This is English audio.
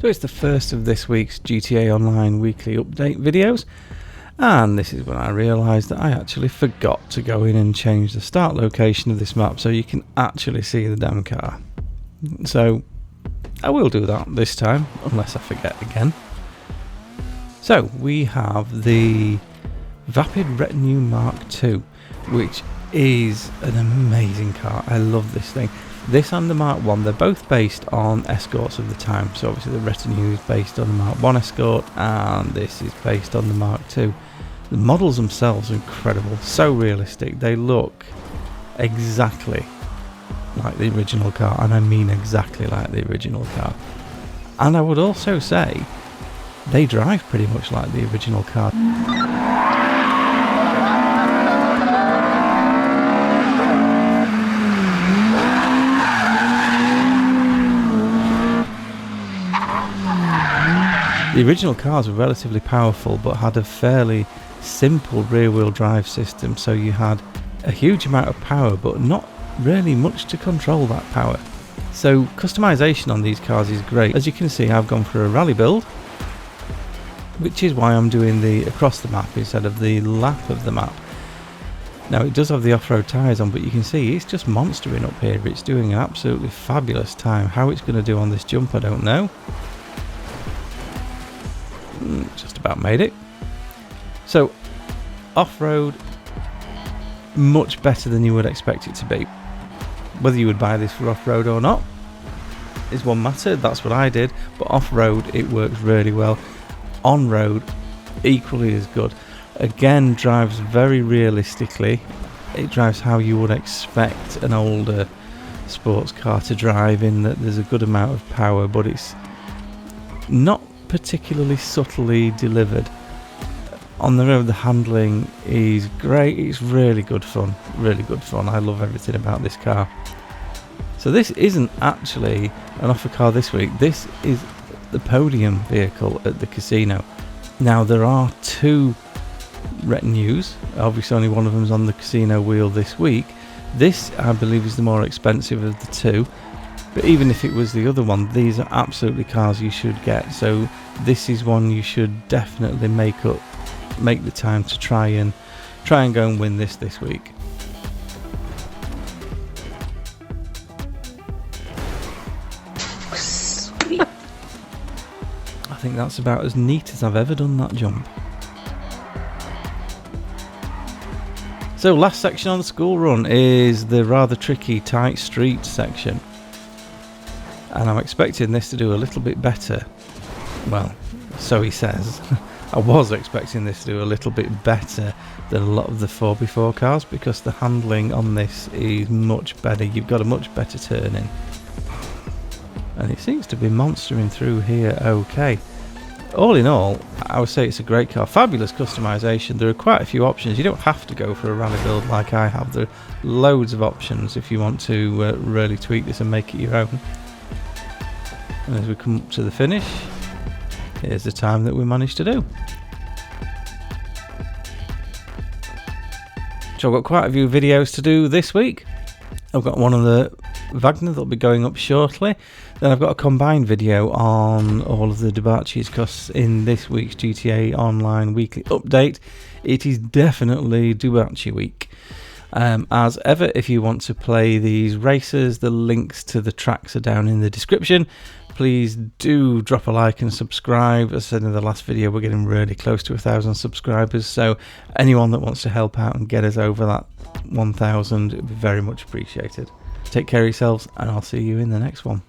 So it's the first of this week's GTA Online weekly update videos, and this is when I realised that I actually forgot to go in and change the start location of this map so you can actually see the damn car. So I will do that this time, unless I forget again. So we have the Vapid Retinue Mk2, which is an amazing car. I love this thing. This and the Mk1, they're both based on Escorts of the time. So obviously the Retinue is based on the Mk1 Escort and this is based on the Mk2. The models themselves are incredible, so realistic. They look exactly like the original car, and I mean exactly like the original car. And I would also say they drive pretty much like the original car. The original cars were relatively powerful but had a fairly simple rear wheel drive system, so you had a huge amount of power but not really much to control that power. So customization on these cars is great. As you can see, I've gone for a rally build, which is why I'm doing the across the map instead of the lap of the map. Now it does have the off-road tyres on, but you can see it's just monstering up here. It's doing an absolutely fabulous time. How it's going to do on this jump I don't know. Just about made it. So off-road, much better than you would expect it to be. Whether you would buy this for off-road or not is one matter. That's what I did. But off-road it works really well. On-road equally as good. Again, drives very realistically. It drives how you would expect an older sports car to drive, in that there's a good amount of power, but it's not particularly subtly delivered. On the road the handling is great. It's really good fun, I love everything about this car. So this isn't actually an offer car this week. This is the Podium vehicle at the casino. Now there are two Retinues, obviously only one of them is on the casino wheel this week. This I believe is the more expensive of the two. But even if it was the other one, these are absolutely cars you should get. So this is one you should definitely make the time to try and go and win this week. Sweet. I think that's about as neat as I've ever done that jump. So last section on the school run is the rather tricky tight street section. And I'm expecting this to do a little bit better. Well, so he says. I was expecting this to do a little bit better than a lot of the 4x4 cars, because the handling on this is much better. You've got a much better turning. And it seems to be monstering through here okay. All in all, I would say it's a great car. Fabulous customization. There are quite a few options. You don't have to go for a rally build like I have. There are loads of options if you want to really tweak this and make it your own. And as we come up to the finish, here's the time that we managed to do. So I've got quite a few videos to do this week. I've got one on the Wagner that'll be going up shortly. Then I've got a combined video on all of the debaches, because in this week's GTA Online weekly update, it is definitely Dubachi week. As ever, if you want to play these races, the links to the tracks are down in the description. Please do drop a like and subscribe. As I said in the last video, we're getting really close to 1,000 subscribers, so anyone that wants to help out and get us over that 1,000 would be very much appreciated. Take care of yourselves, and I'll see you in the next one.